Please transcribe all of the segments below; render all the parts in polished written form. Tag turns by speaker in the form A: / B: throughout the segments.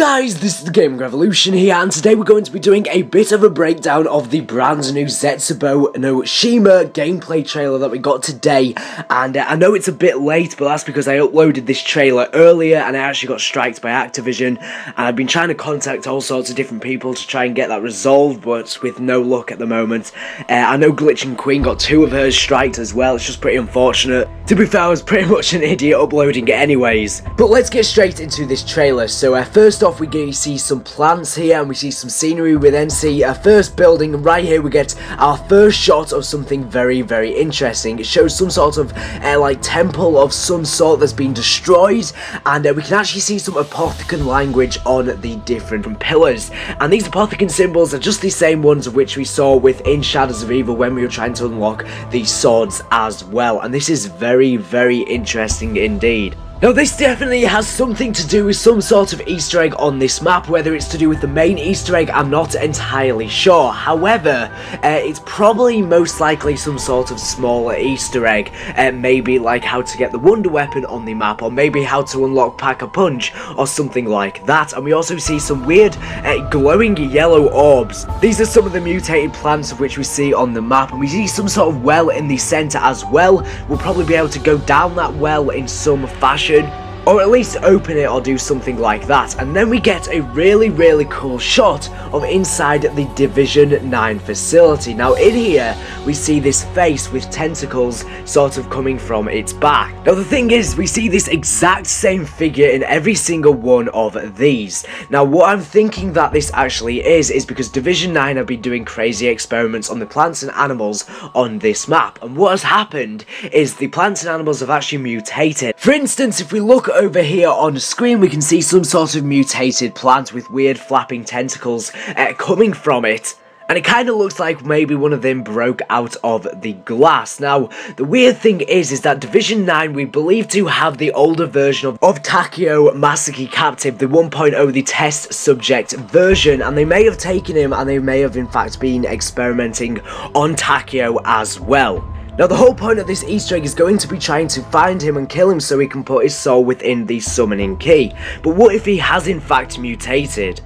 A: guys, this is the Gaming Revolution here, and today we're going to be doing a bit of a breakdown of the brand new ZETSUBOU SHIMA gameplay trailer that we got today. And I know it's a bit late, but that's because I uploaded this trailer earlier and I actually got striked by Activision, and I've been trying to contact all sorts of different people to try and get that resolved, but with no luck at the moment. I know Glitching Queen got 2 of hers striked as well. It's just pretty unfortunate. To be fair, I was pretty much an idiot uploading it anyways. But let's get straight into this trailer. So first off, we see some plants here and we see some scenery. We then see a first building, and right here we get our first shot of something very, very interesting. It shows some sort of like temple of some sort that's been destroyed, and we can actually see some Apothecan language on the different pillars. And these Apothecan symbols are just the same ones of which we saw within Shadows of Evil when we were trying to unlock these swords as well. And this is very, very interesting indeed. Now, this definitely has something to do with some sort of Easter egg on this map. Whether it's to do with the main Easter egg, I'm not entirely sure. However, it's probably most likely some sort of smaller Easter egg. Maybe like how to get the Wonder Weapon on the map, or maybe how to unlock Pack-a-Punch, or something like that. And we also see some weird glowing yellow orbs. These are some of the mutated plants of which we see on the map, and we see some sort of well in the centre as well. We'll probably be able to go down that well in some fashion, or at least open it or do something like that. And then we get a really, really cool shot of inside the Division 9 facility. Now in here we see this face with tentacles sort of coming from its back. Now the thing is, we see this exact same figure in every single one of these. Now what I'm thinking that this actually is because Division 9 have been doing crazy experiments on the plants and animals on this map, and what has happened is the plants and animals have actually mutated. For instance, if we look over here on the screen, we can see some sort of mutated plant with weird flapping tentacles coming from it. And it kind of looks like maybe one of them broke out of the glass. Now, the weird thing is that Division 9, we believe to have the older version of Takeo Masaki Captive, the 1.0, the test subject version, and they may have taken him and they may have in fact been experimenting on Takeo as well. Now the whole point of this Easter egg is going to be trying to find him and kill him so he can put his soul within the summoning key. But what if he has in fact mutated?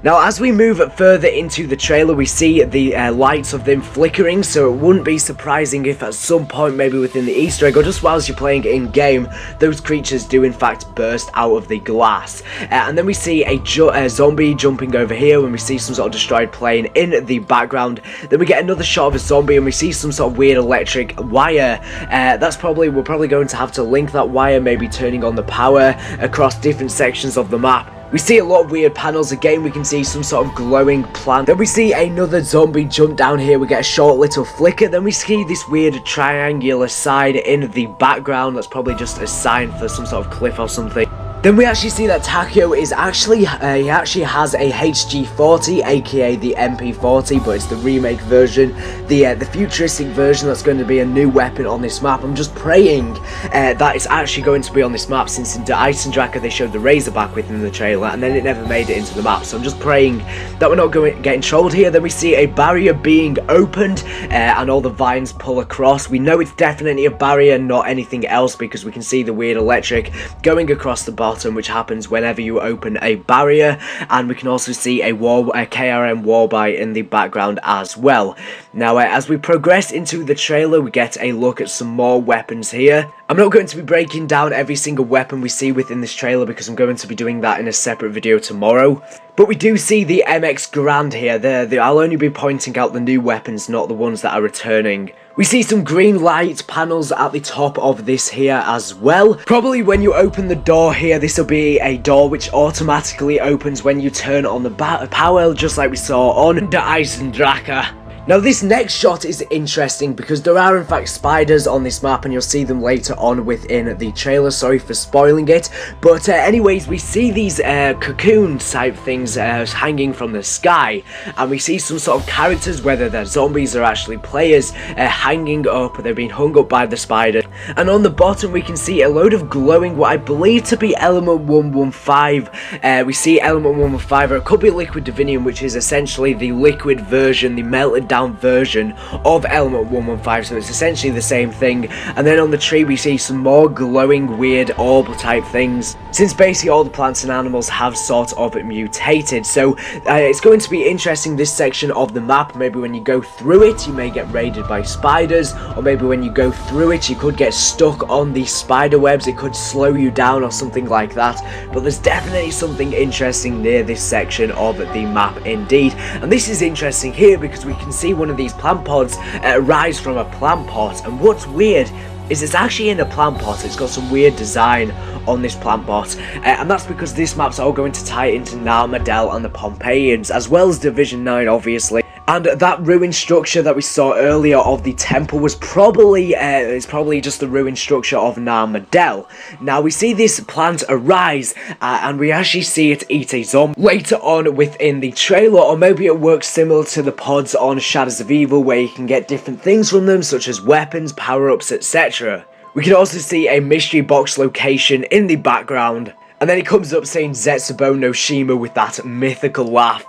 A: Now as we move further into the trailer, we see the lights of them flickering, so it wouldn't be surprising if at some point, maybe within the Easter egg or just whilst you're playing in game, those creatures do in fact burst out of the glass. And then we see a zombie jumping over here when we see some sort of destroyed plane in the background. Then we get another shot of a zombie and we see some sort of weird electric wire. We're probably going to have to link that wire, maybe turning on the power across different sections of the map. We see a lot of weird panels. Again, we can see some sort of glowing plant. Then we see another zombie jump down here. We get a short little flicker. Then we see this weird triangular sign in the background. That's probably just a sign for some sort of cliff or something. Then we actually see that Takeo is actually, he actually has a HG40, aka the MP40, but it's the remake version, the futuristic version that's going to be a new weapon on this map. I'm just praying that it's actually going to be on this map, since in the Eisendrache they showed the Razorback within the trailer, and then it never made it into the map. So I'm just praying that we're not getting trolled here. Then we see a barrier being opened, and all the vines pull across. We know it's definitely a barrier, not anything else, because we can see the weird electric going across the bottom, which happens whenever you open a barrier. And we can also see a KRM warbite in the background as well. Now as we progress into the trailer, we get a look at some more weapons here. I'm not going to be breaking down every single weapon we see within this trailer because I'm going to be doing that in a separate video tomorrow. But we do see the MX Grand here. I'll only be pointing out the new weapons, not the ones that are returning. We see some green light panels at the top of this here as well. Probably when you open the door here, this will be a door which automatically opens when you turn on the power, just like we saw on the Eisendrache. Now this next shot is interesting because there are in fact spiders on this map, and you'll see them later on within the trailer. Sorry for spoiling it, but anyways, we see these cocoon type things hanging from the sky, and we see some sort of characters, whether they're zombies or actually players, hanging up. They're being hung up by the spider, and on the bottom we can see a load of glowing, what I believe to be element 115. We see element 115, or it could be liquid divinium, which is essentially the liquid version, the melted down version of element 115, so it's essentially the same thing. And then on the tree we see some more glowing weird orb type things, since basically all the plants and animals have sort of mutated. So it's going to be interesting, this section of the map. Maybe when you go through it you may get raided by spiders, or maybe when you go through it you could get stuck on the spider webs, it could slow you down or something like that. But there's definitely something interesting near this section of the map indeed. And this is interesting here because we can see one of these plant pods rise from a plant pot, and what's weird is it's actually in a plant pot. It's got some weird design on this plant pot, and that's because this map's all going to tie into Narmadel and the Pompeians, as well as Division 9 obviously. And that ruined structure that we saw earlier of the temple was probably just the ruined structure of Narmadel. Now we see this plant arise, and we actually see it eat a zombie later on within the trailer, or maybe it works similar to the pods on Shadows of Evil, where you can get different things from them, such as weapons, power-ups, etc. We can also see a mystery box location in the background, and then it comes up saying ZETSUBOU no SHIMA with that mythical laugh.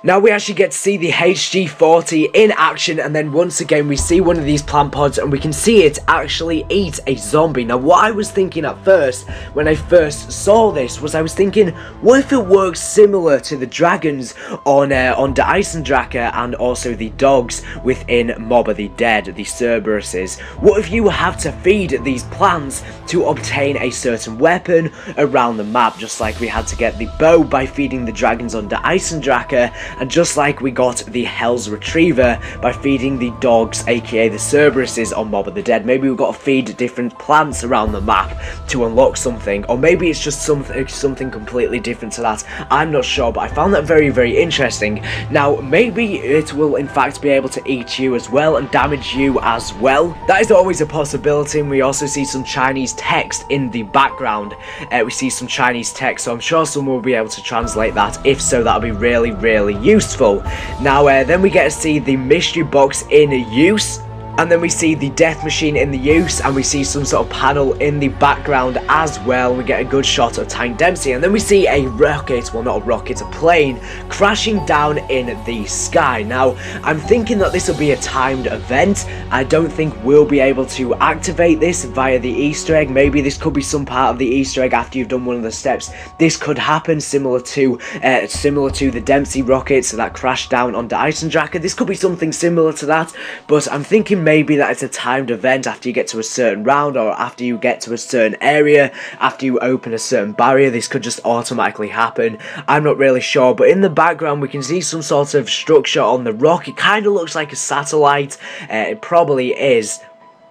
A: Now we actually get to see the HG40 in action, and then once again we see one of these plant pods and we can see it actually eat a zombie. Now what I was thinking at first, when I first saw this, was I was thinking, what if it works similar to the dragons on the Eisendrache and also the dogs within Mob of the Dead, the Cerberuses? What if you have to feed these plants to obtain a certain weapon around the map, just like we had to get the bow by feeding the dragons on the Eisendrache, and just like we got the Hell's Retriever by feeding the dogs, aka the Cerberuses, on Mob of the Dead. Maybe we've got to feed different plants around the map to unlock something, or maybe it's just something completely different to that. I'm not sure, but I found that very, very interesting. Now, maybe it will in fact be able to eat you as well and damage you as well. That is always a possibility, and we also see some Chinese text in the background. We see some Chinese text, so I'm sure someone will be able to translate that. If so, that'll be really, really useful. Now then we get to see the mystery box in use, and then we see the death machine in the use, and we see some sort of panel in the background as well. We get a good shot of Tank Dempsey, and then we see a rocket, well not a rocket, a plane crashing down in the sky. Now I'm thinking that this will be a timed event. I don't think we'll be able to activate this via the Easter egg. Maybe this could be some part of the Easter egg after you've done one of the steps. This could happen similar to the Dempsey rockets that crashed down on the Eisendrache. This could be something similar to that, but I'm thinking maybe that it's a timed event after you get to a certain round, or after you get to a certain area, after you open a certain barrier. This could just automatically happen. I'm not really sure, but in the background we can see some sort of structure on the rock. It kind of looks like a satellite. It probably is.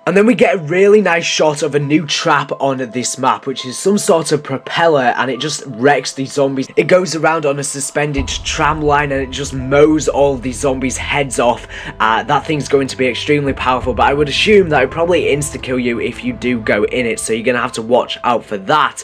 A: And then we get a really nice shot of a new trap on this map, which is some sort of propeller, and it just wrecks the zombies. It goes around on a suspended tram line and it just mows all the zombies' heads off. That thing's going to be extremely powerful, but I would assume that it would probably insta-kill you if you do go in it, so you're going to have to watch out for that.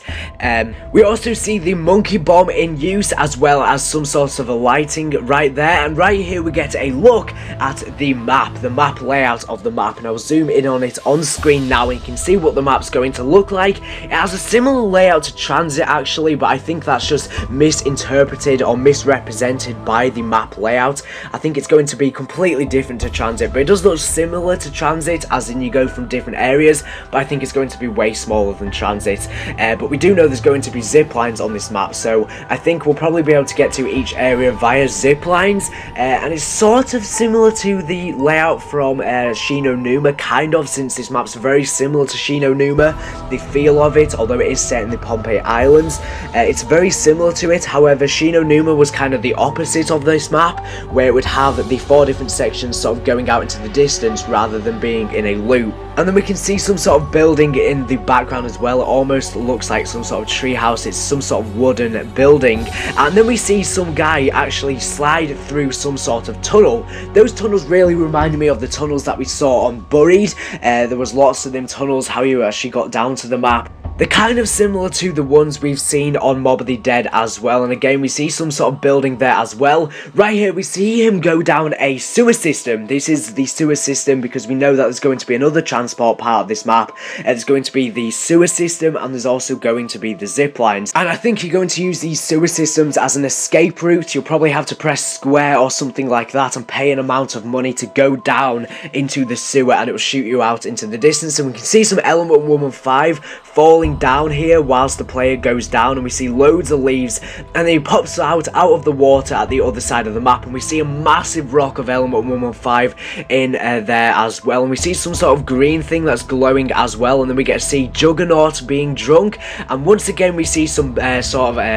A: We also see the monkey bomb in use, as well as some sort of a lighting right there. And right here we get a look at the map layout of the map, and I'll zoom in on it on screen now, and you can see what the map's going to look like. It has a similar layout to Transit actually, but I think that's just misinterpreted or misrepresented by the map layout. I think it's going to be completely different to Transit, but it does look similar to Transit, as in you go from different areas, but I think it's going to be way smaller than Transit. But we do know there's going to be zip lines on this map, so I think we'll probably be able to get to each area via zip lines, and it's sort of similar to the layout from Shino Numa, kind of, since this map's very similar to Shino Numa. The feel of it, although it is set in the Pompeii Islands, it's very similar to it. However, Shino Numa was kind of the opposite of this map, where it would have the 4 different sections sort of going out into the distance rather than being in a loop. And then we can see some sort of building in the background as well. It almost looks like some sort of treehouse. It's some sort of wooden building. And then we see some guy actually slide through some sort of tunnel. Those tunnels really reminded me of the tunnels that we saw on Buried. There was lots of them tunnels, how you actually got down to the map. They're kind of similar to the ones we've seen on Mob of the Dead as well, and again we see some sort of building there as well. Right here we see him go down a sewer system. This is the sewer system because we know that there's going to be another transport part of this map. There's going to be the sewer system, and there's also going to be the zip lines. And I think you're going to use these sewer systems as an escape route. You'll probably have to press square or something like that and pay an amount of money to go down into the sewer, and it will shoot you out into the distance. And we can see some Element 115 falling down here whilst the player goes down, and we see loads of leaves, and then he pops out of the water at the other side of the map, and we see a massive rock of Element 115 in there as well, and we see some sort of green thing that's glowing as well, and then we get to see Juggernaut being drunk, and once again we see some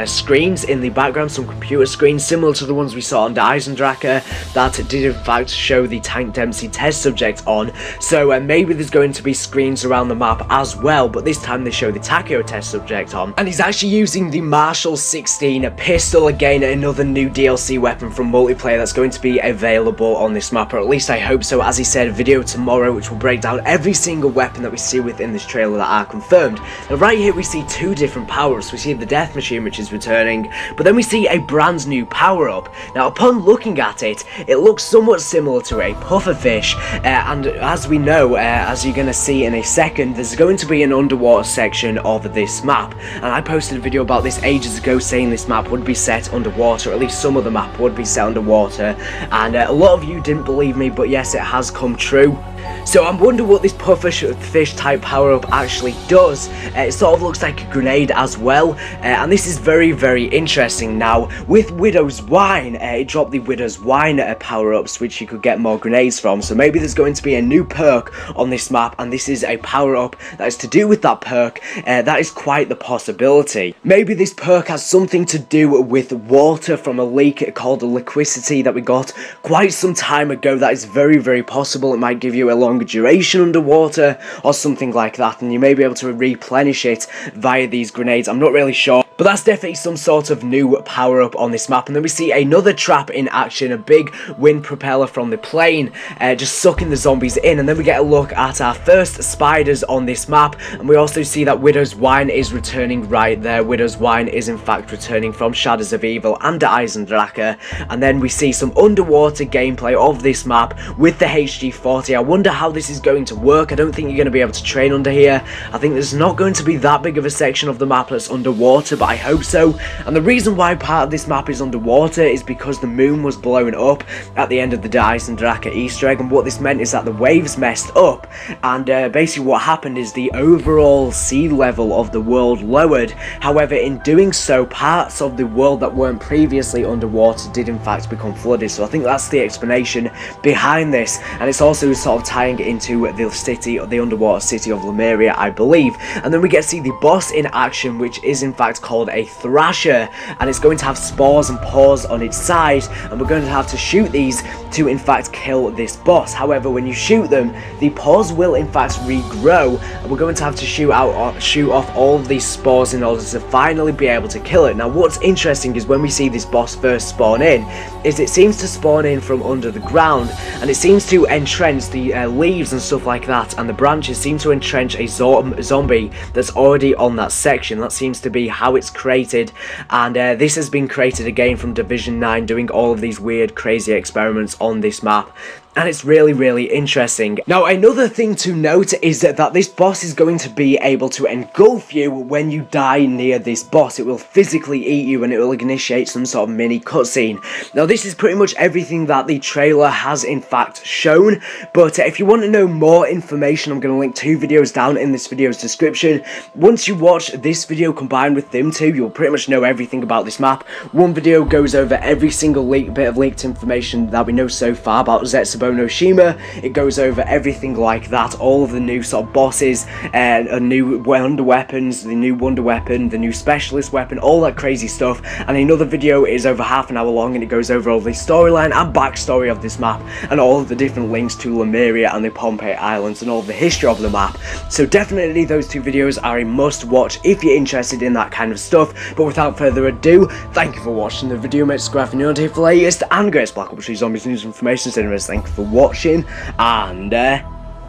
A: screens in the background, some computer screens similar to the ones we saw on the Eisendrache that did in fact show the Tank Dempsey test subject on. So maybe there's going to be screens around the map as well, but this time they show the Takeo test subject on, and he's actually using the Marshall 16 pistol, again another new DLC weapon from multiplayer that's going to be available on this map, or at least I hope so. As he said, a video tomorrow which will break down every single weapon that we see within this trailer that are confirmed. Now right here we see two different power-ups. We see the death machine which is returning, but then we see a brand new power-up. Now upon looking at it, it looks somewhat similar to a pufferfish, and as we know, as you're going to see in a second, there's going to be an underwater section of this map, and I posted a video about this ages ago saying this map would be set underwater, or at least some of the map would be set underwater, and a lot of you didn't believe me, but yes, it has come true. So I'm wondering what this pufferfish type power up actually does. It sort of looks like a grenade as well, and this is very, very interesting. Now with Widow's Wine, it dropped the Widow's Wine power ups which you could get more grenades from, so maybe there's going to be a new perk on this map, and this is a power up that is to do with that perk. That is quite the possibility. Maybe this perk has something to do with water from a leak called the Liquidity that we got quite some time ago. That is very, very possible. It might give you a longer duration underwater or something like that, and you may be able to replenish it via these grenades. I'm not really sure, but that's definitely some sort of new power up on this map. And then we see another trap in action, a big wind propeller from the plane just sucking the zombies in, and then we get a look at our first spiders on this map, and we also see that Widow's Wine is returning right there. Widow's Wine is in fact returning from Shadows of Evil and the Eisendrache, and then we see some underwater gameplay of this map with the HG40. I wonder how this is going to work. I don't think you're going to be able to train under here. I think there's not going to be that big of a section of the map that's underwater, but I hope so. And the reason why part of this map is underwater is because the moon was blown up at the end of the Eisendrache Easter egg, and what this meant is that the waves messed up, and basically what happened is the overall sea level of the world lowered. However, in doing so, parts of the world that weren't previously underwater did in fact become flooded. So I think that's the explanation behind this, and it's also sort of tying into the city, the underwater city of Lemuria, I believe. And then we get to see the boss in action, which is in fact called a Thrasher, and it's going to have spores and paws on its side, and we're going to have to shoot these to in fact kill this boss. However, when you shoot them, the paws will in fact regrow, and we're going to have to shoot off all of these spores in order to finally be able to kill it. Now what's interesting is when we see this boss first spawn in, is it seems to spawn in from under the ground, and it seems to entrench the leaves and stuff like that, and the branches seem to entrench a zombie that's already on that section. That seems to be how it's created, and this has been created again from Division 9 doing all of these weird crazy experiments on this map. And it's really, really interesting. Now, another thing to note is that this boss is going to be able to engulf you when you die near this boss. It will physically eat you, and it will initiate some sort of mini cutscene. Now, this is pretty much everything that the trailer has in fact shown, but if you want to know more information, I'm going to link two videos down in this video's description. Once you watch this video combined with them two, you'll pretty much know everything about this map. One video goes over every single bit of leaked information that we know so far about ZETSUBOU no SHIMA. It goes over everything like that, all of the new sort of bosses, and new wonder weapons, the new wonder weapon, the new specialist weapon, all that crazy stuff. And another video is over half an hour long, and it goes over all the storyline and backstory of this map, and all of the different links to Lemuria and the Pompeii Islands, and all the history of the map. So definitely those two videos are a must watch if you're interested in that kind of stuff. But without further ado, thank you for watching the video. Make subscribe if you're not here for the latest and greatest Black Ops 3 Zombies news and information. So anyways, thank you for watching, and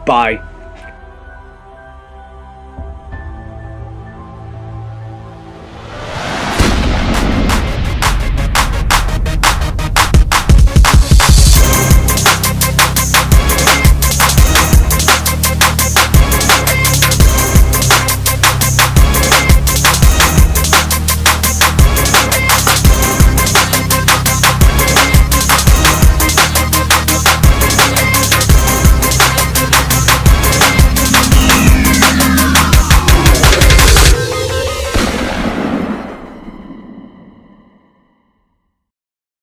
A: bye.